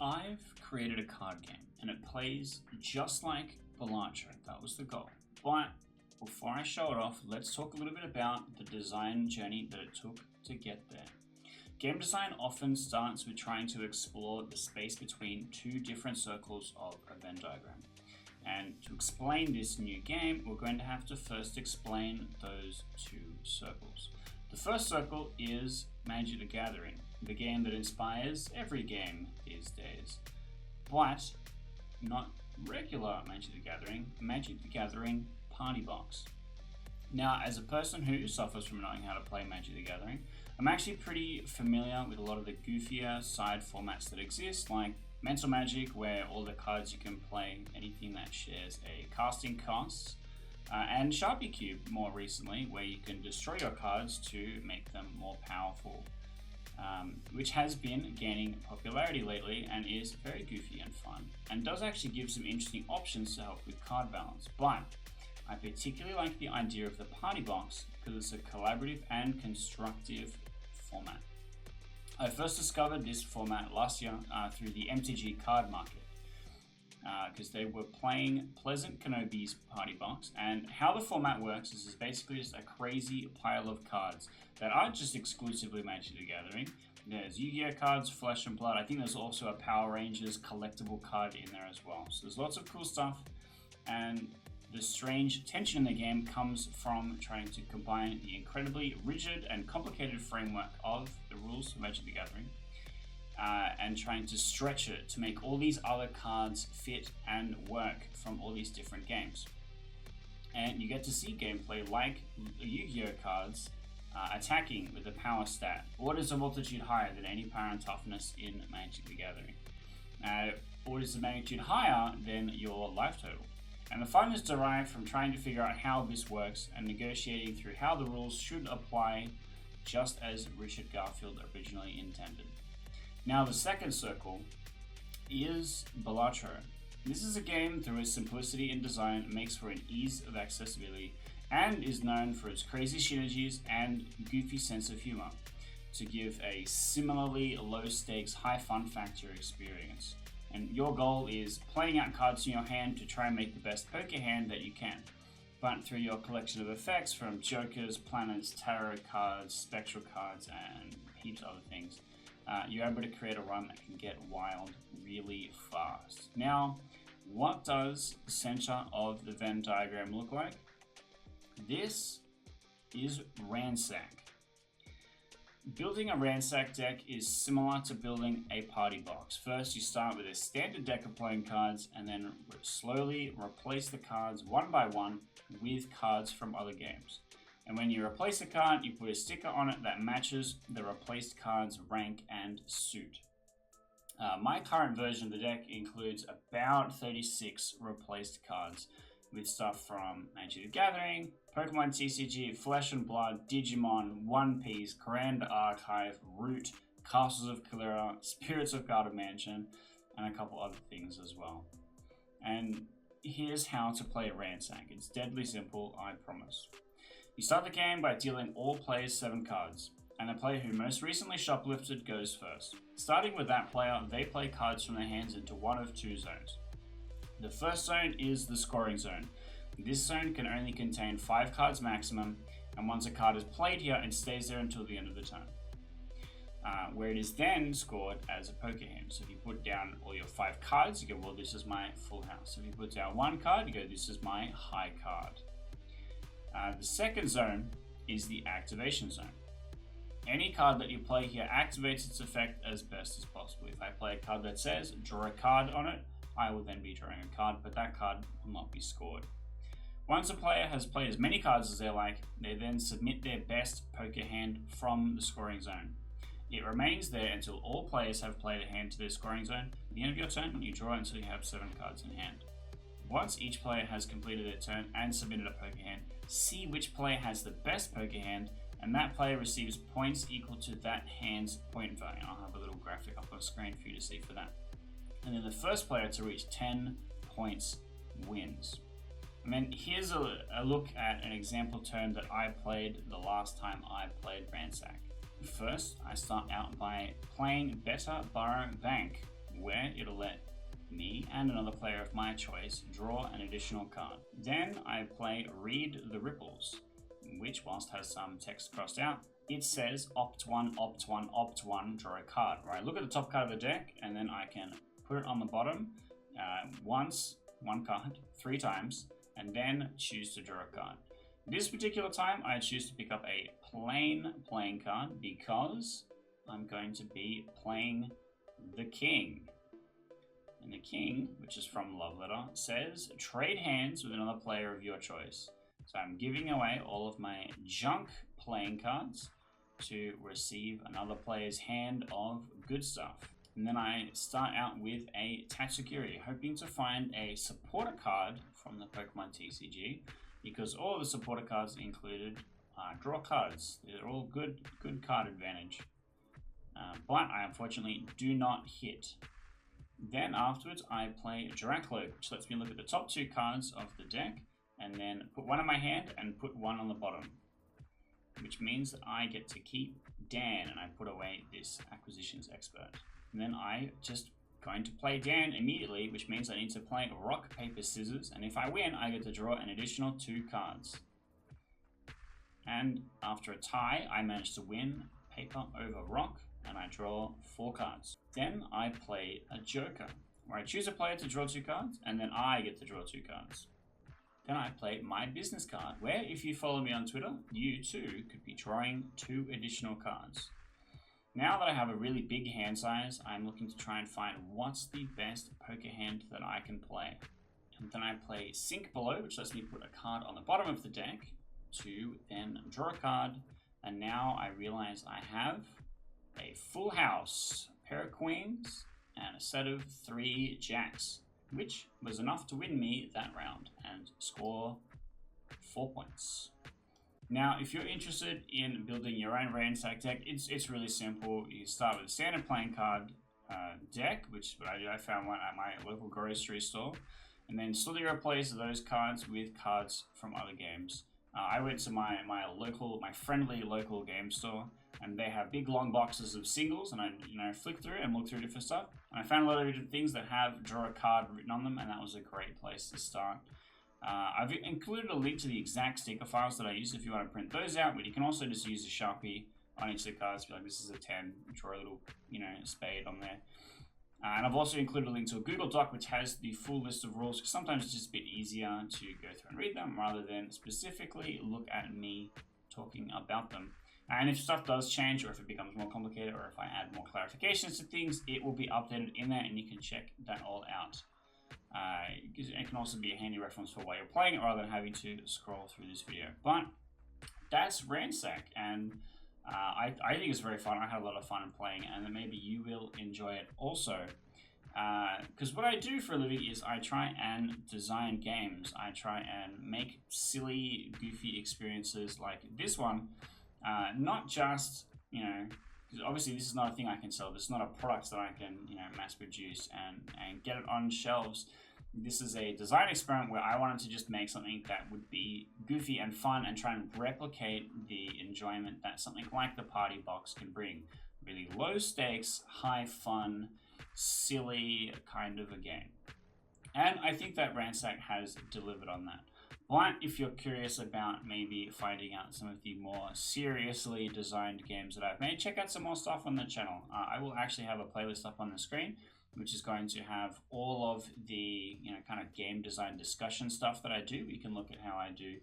I've created a card game and it plays just like Balatro. That was the goal. But before I show it off, let's talk a little bit about the design journey that it took to get there. Game design often starts with trying to explore the space between two different circles of a Venn diagram. And to explain this new game, we're going to have to first explain those two circles. The first circle is Magic the Gathering, the game that inspires every game these days. But not regular Magic the Gathering Party Box. Now, as a person who suffers from knowing how to play Magic the Gathering, I'm actually pretty familiar with a lot of the goofier side formats that exist, like Mental Magic, where all the cards you can play, anything that shares a casting cost, and Sharpie Cube more recently, where you can destroy your cards to make them more powerful, which has been gaining popularity lately and is very goofy and fun, and does actually give some interesting options to help with card balance. But I particularly like the idea of the Party Box because it's a collaborative and constructive format. I first discovered this format last year through the MTG card market because they were playing Pleasant Kenobi's Party Box, and how the format works is basically just a crazy pile of cards that aren't just exclusively Magic the Gathering. There's Yu-Gi-Oh cards, Flesh and Blood. I think there's also a Power Rangers collectible card in there as well. So there's lots of cool stuff, and the strange tension in the game comes from trying to combine the incredibly rigid and complicated framework of the rules of Magic the Gathering and trying to stretch it to make all these other cards fit and work from all these different games. And you get to see gameplay like Yu-Gi-Oh cards attacking with a power stat, orders of multitude higher than any power and toughness in Magic the Gathering. Orders of magnitude higher than your life total. And the fun is derived from trying to figure out how this works and negotiating through how the rules should apply, just as Richard Garfield originally intended. Now, the second circle is Balatro. This is a game through its simplicity in design makes for an ease of accessibility and is known for its crazy synergies and goofy sense of humor to give a similarly low stakes, high fun factor experience. And your goal is playing out cards in your hand to try and make the best poker hand that you can. But through your collection of effects from jokers, planets, tarot cards, spectral cards, and heaps of other things, you're able to create a run that can get wild really fast. Now, what does the center of the Venn diagram look like? This is Ransack. Building a Ransack deck is similar to building a party box. First, you start with a standard deck of playing cards and then slowly replace the cards one by one with cards from other games. And when you replace a card, you put a sticker on it that matches the replaced card's rank and suit. My current version of the deck includes about 36 replaced cards, with stuff from Magic the Gathering, Pokemon TCG, Flesh and Blood, Digimon, One Piece, Grand Archive, Root, Castles of Kalira, Spirits of Garden Mansion, and a couple other things as well. And here's how to play Ransack. It's deadly simple, I promise. You start the game by dealing all players 7 cards, and the player who most recently shoplifted goes first. Starting with that player, they play cards from their hands into one of 2 zones. The first zone is the scoring zone. This zone can only contain 5 cards maximum, and once a card is played here, it stays there until the end of the turn, where it is then scored as a poker hand. So if you put down all your 5 cards, you go, well, this is my full house. If you put down 1 card, you go, this is my high card. The second zone is the activation zone. Any card that you play here activates its effect as best as possible. If I play a card that says draw a card on it, I will then be drawing a card, but that card will not be scored. Once a player has played as many cards as they like, they then submit their best poker hand from the scoring zone. It remains there until all players have played a hand to their scoring zone. At the end of your turn, you draw until you have 7 cards in hand. Once each player has completed their turn and submitted a poker hand, see which player has the best poker hand, and that player receives points equal to that hand's point value. I'll have a little graphic up on screen for you to see for that. And then the first player to reach 10 points wins. And then here's a look at an example turn that I played the last time I played Ransack. First, I start out by playing Better Borrow Bank. where it'll let me and another player of my choice draw an additional card. Then I play Read the Ripples, which, whilst has some text crossed out, it says opt one, opt one, opt one, draw a card. Right, look at the top card of the deck, and then I can put it on the bottom once, one card, 3 times, and then choose to draw a card. This particular time, I choose to pick up a plain playing card because I'm going to be playing the King. And the King, which is from Love Letter, says trade hands with another player of your choice. So I'm giving away all of my junk playing cards to receive another player's hand of good stuff. And then I start out with a Tatsukiri, hoping to find a supporter card from the Pokemon TCG, because all of the supporter cards included draw cards. They're all good card advantage. But I unfortunately do not hit. Then afterwards I play Draclo, which lets me look at the top 2 cards of the deck and then put one in my hand and put one on the bottom, which means that I get to keep Dan, and I put away this acquisitions expert. And then I just going to play Dan immediately, which means I need to play rock, paper, scissors, and if I win, I get to draw an additional 2 cards. And after a tie, I manage to win paper over rock, and I draw 4 cards. Then I play a Joker, where I choose a player to draw 2 cards, and then I get to draw 2 cards. Then I play my business card, where if you follow me on Twitter, you too could be drawing 2 additional cards. Now that I have a really big hand size, I'm looking to try and find what's the best poker hand that I can play. And then I play Sink Below, which lets me put a card on the bottom of the deck to then draw a card. And now I realize I have a full house, a pair of queens, and a set of 3 jacks, which was enough to win me that round and score 4 points. Now, if you're interested in building your own Ransack deck, it's really simple. You start with a standard playing card deck, which I found one at my local grocery store, and then slowly replace those cards with cards from other games. I went to my friendly local game store, and they have big long boxes of singles, and I flick through and look through different stuff, and I found a lot of different things that have draw a card written on them, and that was a great place to start. I've included a link to the exact sticker files that I use if you want to print those out, but you can also just use a Sharpie on each of the cards, be like, this is a 10, draw a little, spade on there. And I've also included a link to a Google Doc which has the full list of rules, because sometimes it's just a bit easier to go through and read them rather than specifically look at me talking about them. And if stuff does change, or if it becomes more complicated, or if I add more clarifications to things, it will be updated in there and you can check that all out. It can also be a handy reference for while you're playing it rather than having to scroll through this video. But that's Ransack, and I think it's very fun. I had a lot of fun playing it, and maybe you will enjoy it also. Because what I do for a living is I try and design games. I try and make silly, goofy experiences like this one. Not just, because obviously this is not a thing I can sell. This is not a product that I can, mass produce and get it on shelves. This is a design experiment where I wanted to just make something that would be goofy and fun and try and replicate the enjoyment that something like the Party Box can bring. Really low stakes, high fun, silly kind of a game. And I think that Ransack has delivered on that. But if you're curious about maybe finding out some of the more seriously designed games that I've made, check out some more stuff on the channel. I will actually have a playlist up on the screen, which is going to have all of the kind of game design discussion stuff that I do. You can look at how I do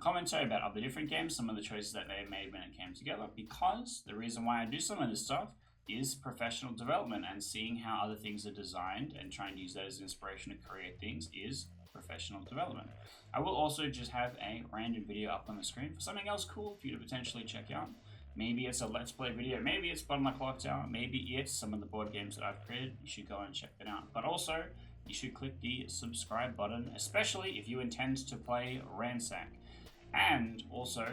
commentary about other different games, some of the choices that they made when it came together, because the reason why I do some of this stuff is professional development, and seeing how other things are designed and trying to use that as inspiration to create things is professional development. I will also just have a random video up on the screen for something else cool for you to potentially check out. Maybe it's a Let's Play video, maybe it's Bottom of the Clock Tower, maybe it's some of the board games that I've created. You should go and check that out. But also, you should click the subscribe button, especially if you intend to play Ransack. And also,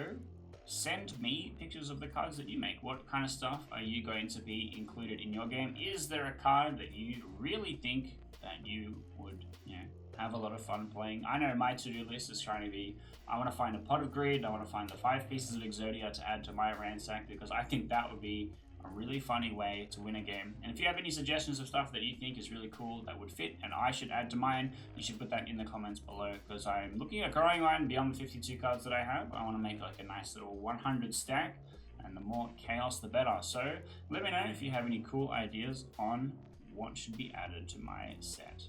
send me pictures of the cards that you make. What kind of stuff are you going to be included in your game? Is there a card that you really think that you would, have a lot of fun playing? I know my to-do list is trying to be, I want to find a pot of greed, I want to find the 5 pieces of Exodia to add to my Ransack, because I think that would be a really funny way to win a game. And if you have any suggestions of stuff that you think is really cool that would fit and I should add to mine, you should put that in the comments below, because I'm looking at growing mine beyond the 52 cards that I have. I want to make like a nice little 100 stack, and the more chaos the better. So let me know if you have any cool ideas on what should be added to my set.